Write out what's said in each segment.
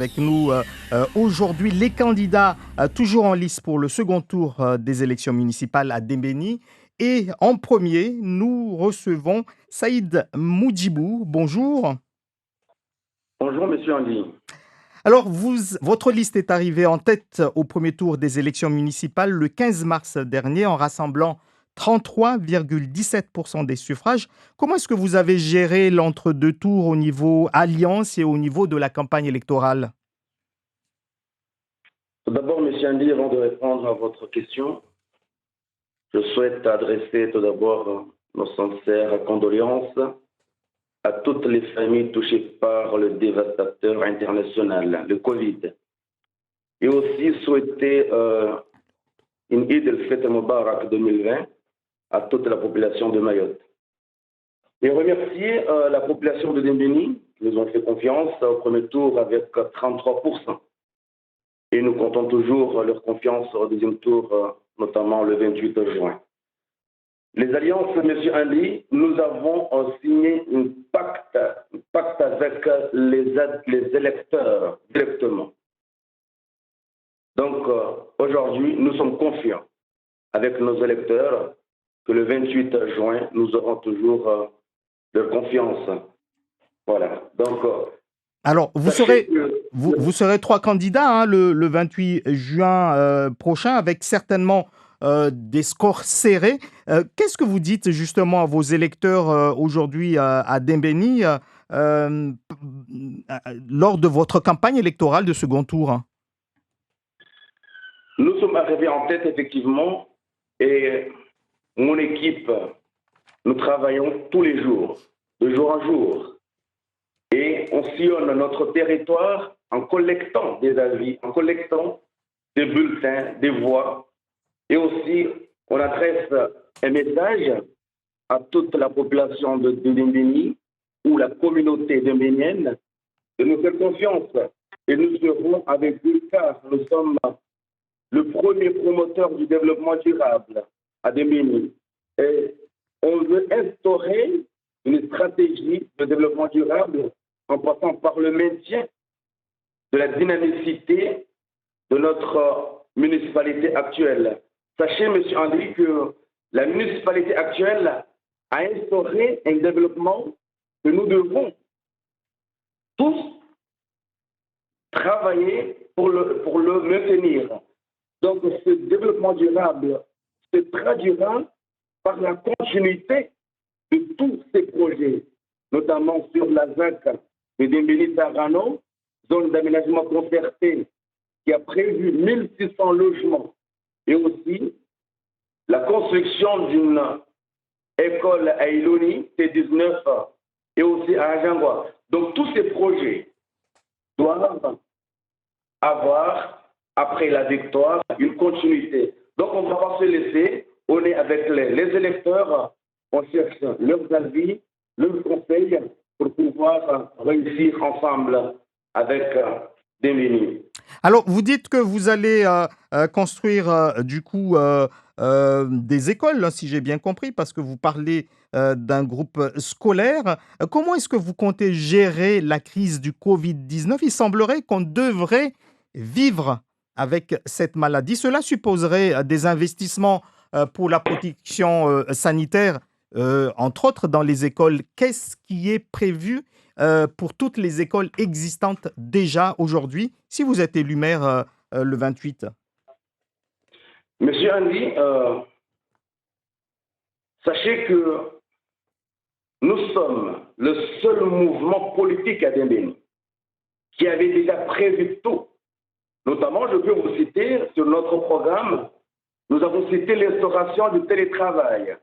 Avec nous aujourd'hui les candidats toujours en lice pour le second tour des élections municipales à Dembéni. Et en premier, nous recevons Saïd Moudjibou. Bonjour. Bonjour, monsieur Andy. Alors, votre liste est arrivée en tête au premier tour des élections municipales le 15 mars dernier en rassemblant 33,17% des suffrages. Comment est-ce que vous avez géré l'entre-deux tours au niveau alliance et au niveau de la campagne électorale? Tout d'abord, monsieur Andy, avant de répondre à votre question, je souhaite adresser tout d'abord nos sincères condoléances à toutes les familles touchées par le dévastateur international, le Covid. Et aussi souhaiter une Eid el-Fitr Mubarak 2020 à toute la population de Mayotte. Et remercier la population de Dembéni qui nous ont fait confiance au premier tour avec 33%. Et nous comptons toujours leur confiance au deuxième tour, notamment le 28 juin. Les alliances, M. Andy, nous avons signé un pacte avec les électeurs directement. Donc, aujourd'hui, nous sommes confiants avec nos électeurs que le 28 juin, nous aurons toujours leur confiance. Voilà. Donc, alors, vous serez trois candidats le 28 juin prochain avec certainement des scores serrés. Qu'est-ce que vous dites justement à vos électeurs aujourd'hui à Dembéni lors de votre campagne électorale de second tour? Nous sommes arrivés en tête effectivement et mon équipe, nous travaillons tous les jours, de jour en jour. Et on sillonne notre territoire en collectant des avis, en collectant des bulletins, des voix. Et aussi, on adresse un message à toute la population de Dembéni ou la communauté dembénienne de nous faire confiance. Et nous serons avec eux car nous sommes le premier promoteur du développement durable à Dembéni. Et on veut instaurer une stratégie de développement durable en passant par le maintien de la dynamicité de notre municipalité actuelle. Sachez, M. André, que la municipalité actuelle a instauré un développement que nous devons tous travailler pour le maintenir. Donc, ce développement durable se traduira par la continuité de tous ces projets, notamment sur la ZAC de Dembéni-Sarano, zone d'aménagement concerté qui a prévu 1600 logements, et aussi la construction d'une école à Iloni, T19, et aussi à Ajangwa. Donc tous ces projets doivent avoir, après la victoire, une continuité. Donc on ne va pas se laisser, on est avec les électeurs, on cherche leurs avis, leurs conseils pour pouvoir réussir ensemble avec Dembéni. Alors, vous dites que vous allez construire du coup des écoles, hein, si j'ai bien compris, parce que vous parlez d'un groupe scolaire. Comment est-ce que vous comptez gérer la crise du Covid-19? Il semblerait qu'on devrait vivre avec cette maladie. Cela supposerait des investissements pour la protection sanitaire, entre autres dans les écoles. Qu'est-ce qui est prévu pour toutes les écoles existantes déjà aujourd'hui, si vous êtes élu maire le 28? Monsieur Andy, sachez que nous sommes le seul mouvement politique à Dembéni qui avait déjà prévu tout. Notamment, je peux vous citer sur notre programme, nous avons cité l'instauration du télétravail.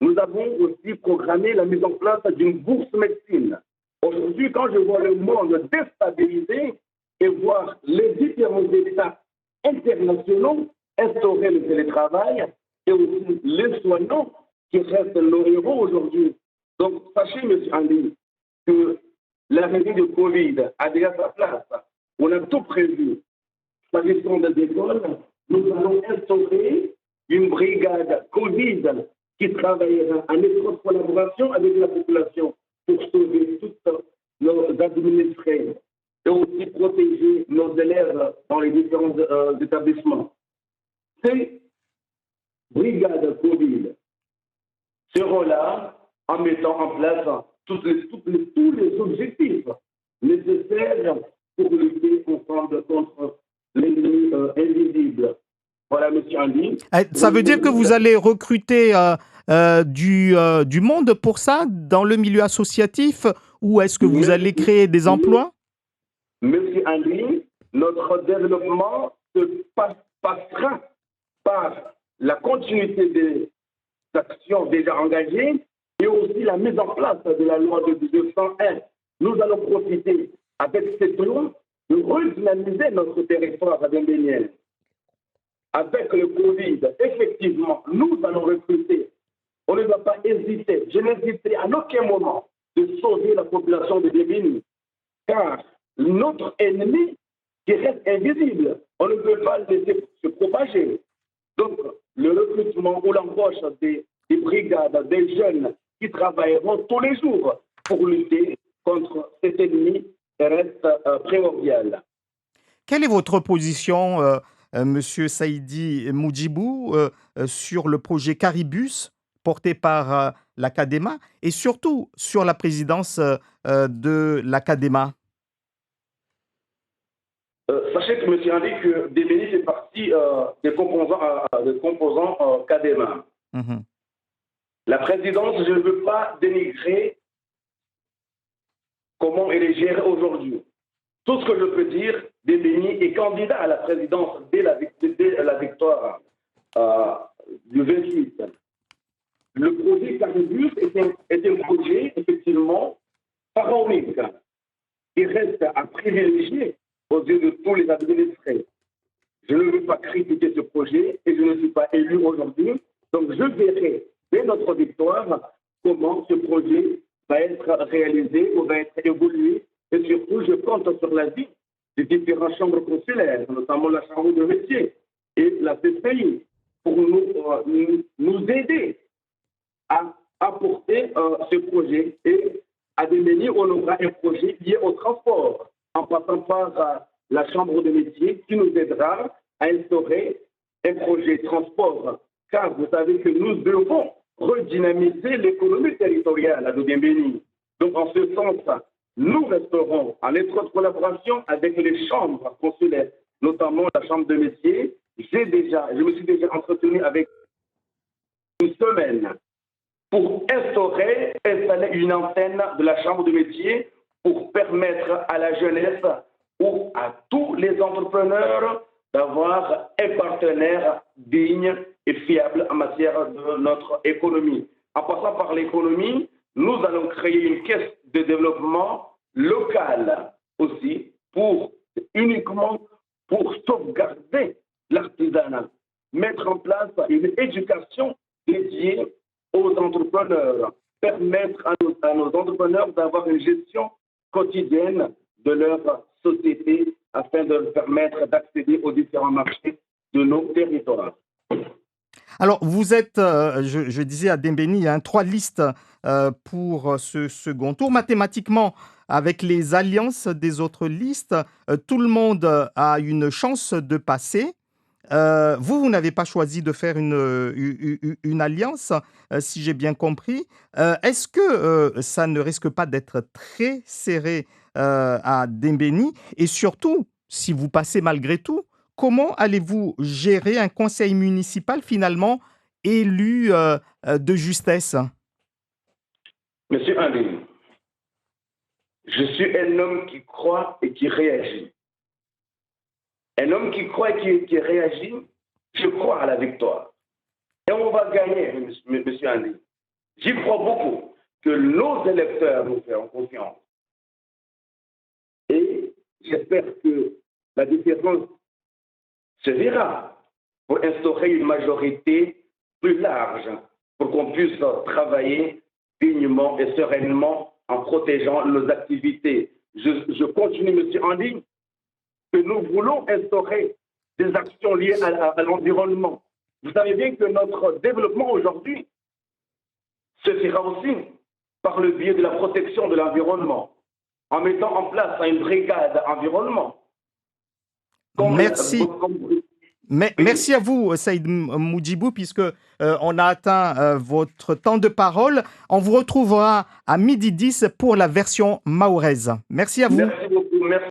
Nous avons aussi programmé la mise en place d'une bourse médecine. Aujourd'hui, quand je vois le monde déstabilisé et voir les différents États internationaux instaurer le télétravail et aussi les soignants qui restent nos héros aujourd'hui. Donc, sachez, M. Andy, que l'arrivée de Covid a déjà sa place. On a tout prévu. S'agissant des écoles, nous allons instaurer une brigade Covid qui travaillera en étroite collaboration avec la population pour sauver toutes nos administrés. et aussi protéger nos élèves dans les différents établissements. Ces brigades Covid seront là en mettant en place tous les objectifs nécessaires pour lutter ensemble contre l'ennemi invisible. Voilà, M. Andy. Ça veut dire que vous allez recruter du monde pour ça dans le milieu associatif ou est-ce que vous allez créer des emplois? Monsieur Andy, notre développement passera par la continuité des actions déjà engagées et aussi la mise en place de la loi de 1901. Nous allons profiter avec cette loi de redynamiser notre territoire à Dembéniel. Avec le Covid, effectivement, nous allons recruter. On ne va pas hésiter. Je n'hésiterai à aucun moment de sauver la population de Dembéni. Car notre ennemi qui reste invisible, on ne peut pas le laisser se propager. Donc, le recrutement ou l'embauche des brigades, des jeunes qui travailleront tous les jours pour lutter contre cet ennemi reste primordial. Quelle est votre position, Monsieur Saïdi Moudjibou, sur le projet Caribus porté par l'Académa et surtout sur la présidence de l'Académa? Sachez que M. Andy, que Dembéni fait partie des composants Cadema. La présidence, je ne veux pas dénigrer comment elle est gérée aujourd'hui. Tout ce que je peux dire, Dembéni est candidat à la présidence dès la victoire du 28. Le projet Caribus est un projet, effectivement, pharaonique, qui reste à privilégier aux yeux de tous les administrés. Je ne veux pas critiquer ce projet et je ne suis pas élu aujourd'hui. Donc je verrai dès notre victoire comment ce projet va être réalisé ou va être évolué. Et surtout, je compte sur l'avis des différentes chambres consulaires, notamment la chambre de métier et la CCI, pour nous aider à apporter ce projet. Et à Dembéni, on aura un projet lié au transport, en passant par la chambre de métier qui nous aidera à instaurer un projet transport. Car vous savez que nous devons redynamiser l'économie territoriale de Dembéni. Donc, en ce sens, nous resterons en étroite collaboration avec les chambres consulaires, notamment la chambre de métier. Je me suis déjà entretenu avec une semaine pour installer une antenne de la chambre de métier pour permettre à la jeunesse ou à tous les entrepreneurs d'avoir un partenaire digne et fiable en matière de notre économie. En passant par l'économie, nous allons créer une caisse de développement local aussi, uniquement pour sauvegarder l'artisanat, mettre en place une éducation dédiée aux entrepreneurs, permettre à nos entrepreneurs d'avoir une gestion quotidienne de leur société afin de leur permettre d'accéder aux différents marchés de nos territoires. Alors, vous êtes, je disais à Dembéni, il y a 3 listes pour ce second tour. Mathématiquement, avec les alliances des autres listes, tout le monde a une chance de passer. Vous n'avez pas choisi de faire une alliance, si j'ai bien compris. Est-ce que ça ne risque pas d'être très serré à Dembéni? Et surtout, si vous passez malgré tout, comment allez-vous gérer un conseil municipal finalement élu de justesse? Monsieur Andy, je suis un homme qui croit et qui réagit. Un homme qui croit et qui réagit, je crois à la victoire. Et on va gagner, monsieur Andy. J'y crois beaucoup que nos électeurs nous feront confiance. Et j'espère que la différence se verra pour instaurer une majorité plus large, pour qu'on puisse travailler dignement et sereinement en protégeant nos activités. Je continue, monsieur Andy, que nous voulons instaurer des actions liées à l'environnement. Vous savez bien que notre développement aujourd'hui se fera aussi par le biais de la protection de l'environnement. en mettant en place une brigade environnement. Merci. Oui. Merci à vous, Saïd Moudjibou, puisque on a atteint votre temps de parole. On vous retrouvera à 12h10 pour la version mahoraise. Merci à vous. Merci beaucoup. Merci.